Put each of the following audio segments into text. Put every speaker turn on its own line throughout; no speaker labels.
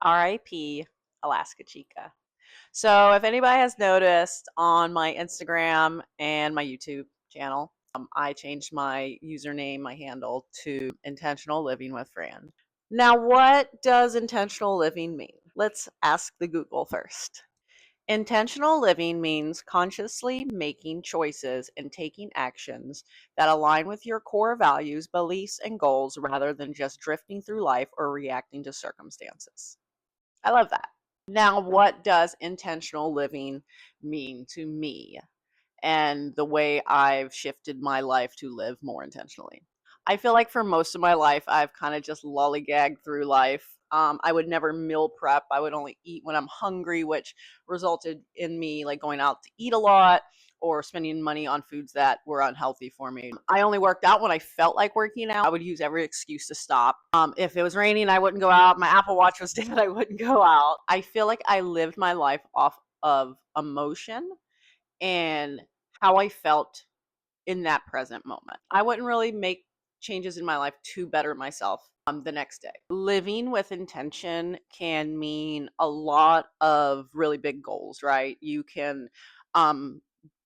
RIP Alaska Chica. So, if anybody has noticed on my Instagram and my YouTube channel, I changed my username, my handle to Intentional Living with Fran. Now, what does intentional living mean? Let's ask the Google first. Intentional living means consciously making choices and taking actions that align with your core values, beliefs, and goals rather than just drifting through life or reacting to circumstances. I love that. Now, what does intentional living mean to me and the way I've shifted my life to live more intentionally? I feel like for most of my life, I've kind of just lollygagged through life. I would never meal prep. I would only eat when I'm hungry, which resulted in me like going out to eat a lot or spending money on foods that were unhealthy for me. I only worked out when I felt like working out. I would use every excuse to stop. If it was raining, I wouldn't go out. My Apple Watch was dead, I wouldn't go out. I feel like I lived my life off of emotion and how I felt in that present moment. I wouldn't really make changes in my life to better myself the next day. Living with intention can mean a lot of really big goals, right? You can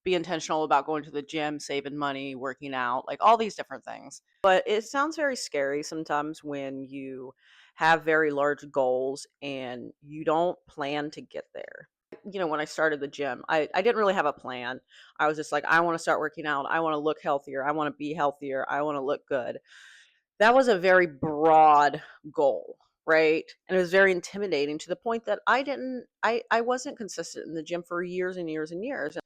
be intentional about going to the gym, saving money, working out, like all these different things. But it sounds very scary sometimes when you have very large goals and you don't plan to get there. When I started the gym, I didn't really have a plan. I was just like, I want to start working out. I want to look healthier. I want to be healthier. I want to look good. That was a very broad goal, right? And it was very intimidating to the point that I wasn't consistent in the gym for years and years and years.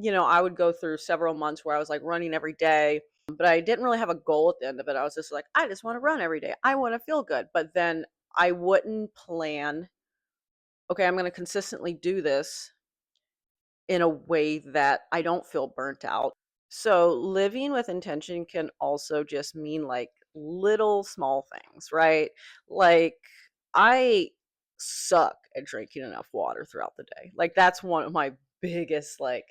I would go through several months where I was like running every day, but I didn't really have a goal at the end of it. I was just like, I just want to run every day. I want to feel good. But then I wouldn't plan, okay, I'm going to consistently do this in a way that I don't feel burnt out. So living with intention can also just mean like little small things, right? Like I suck at drinking enough water throughout the day. Like that's one of my biggest like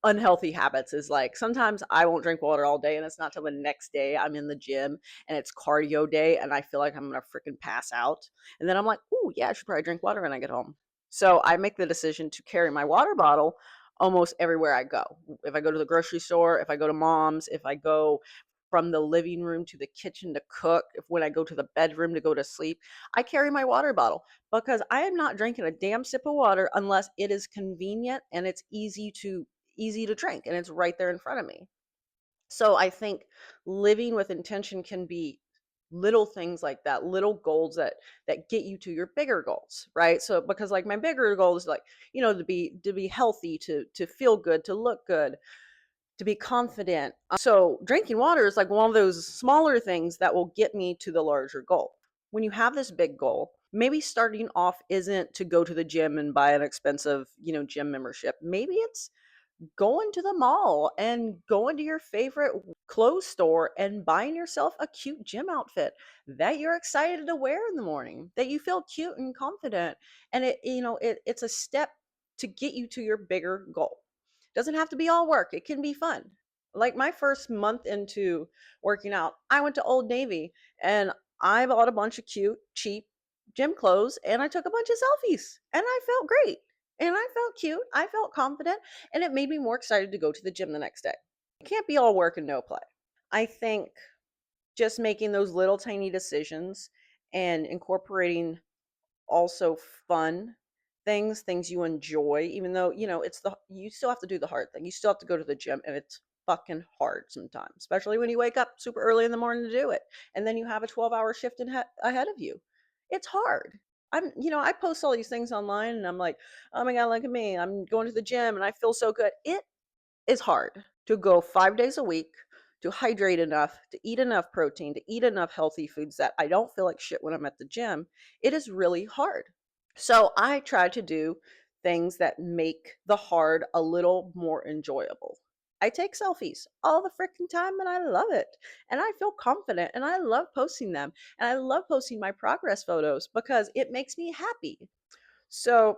unhealthy habits is like sometimes I won't drink water all day and it's not till the next day I'm in the gym and it's cardio day and I feel like I'm gonna freaking pass out. And then I'm like, oh yeah, I should probably drink water when I get home. So I make the decision to carry my water bottle almost everywhere I go. If I go to the grocery store, if I go to mom's, if I go from the living room to the kitchen to cook, if when I go to the bedroom to go to sleep, I carry my water bottle because I am not drinking a damn sip of water unless it is convenient and it's easy to drink and it's right there in front of me. So I think living with intention can be little things like that, little goals that get you to your bigger goals, right? So because like my bigger goal is like, to be healthy, to feel good, to look good, to be confident. So drinking water is like one of those smaller things that will get me to the larger goal. When you have this big goal, maybe starting off isn't to go to the gym and buy an expensive, gym membership. Maybe it's going to the mall and going to your favorite clothes store and buying yourself a cute gym outfit that you're excited to wear in the morning, that you feel cute and confident. And it's a step to get you to your bigger goal. It doesn't have to be all work, it can be fun. Like my first month into working out, I went to Old Navy and I bought a bunch of cute, cheap gym clothes and I took a bunch of selfies and I felt great. And I felt cute. I felt confident and it made me more excited to go to the gym the next day. It can't be all work and no play. I think just making those little tiny decisions and incorporating also fun things you enjoy, even though, you still have to do the hard thing. You still have to go to the gym and it's fucking hard sometimes, especially when you wake up super early in the morning to do it. And then you have a 12-hour shift ahead of you. It's hard. I post all these things online and I'm like, oh my God, look at me. I'm going to the gym and I feel so good. It is hard to go 5 days a week, to hydrate enough, to eat enough protein, to eat enough healthy foods that I don't feel like shit when I'm at the gym. It is really hard. So I try to do things that make the hard a little more enjoyable. I take selfies all the freaking time and I love it. And I feel confident and I love posting them. And I love posting my progress photos because it makes me happy. So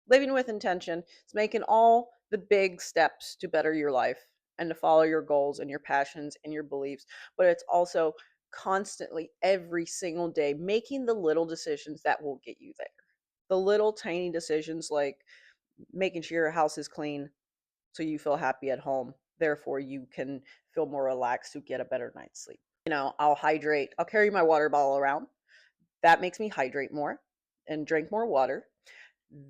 living with intention is making all the big steps to better your life and to follow your goals and your passions and your beliefs. But it's also constantly every single day, making the little decisions that will get you there. The little tiny decisions like making sure your house is clean so you feel happy at home. Therefore, you can feel more relaxed to get a better night's sleep. I'll hydrate. I'll carry my water bottle around. That makes me hydrate more and drink more water.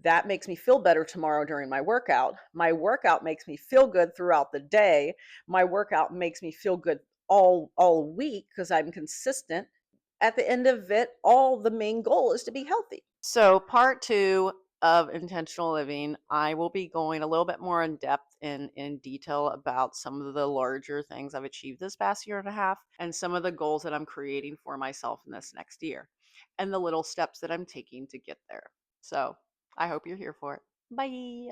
That makes me feel better tomorrow during my workout. My workout makes me feel good throughout the day. My workout makes me feel good all week because I'm consistent. At the end of it, all the main goal is to be healthy. So, part 2 of intentional living, I will be going a little bit more in depth and in detail about some of the larger things I've achieved this past year and a half and some of the goals that I'm creating for myself in this next year and the little steps that I'm taking to get there. So, I hope you're here for it. Bye.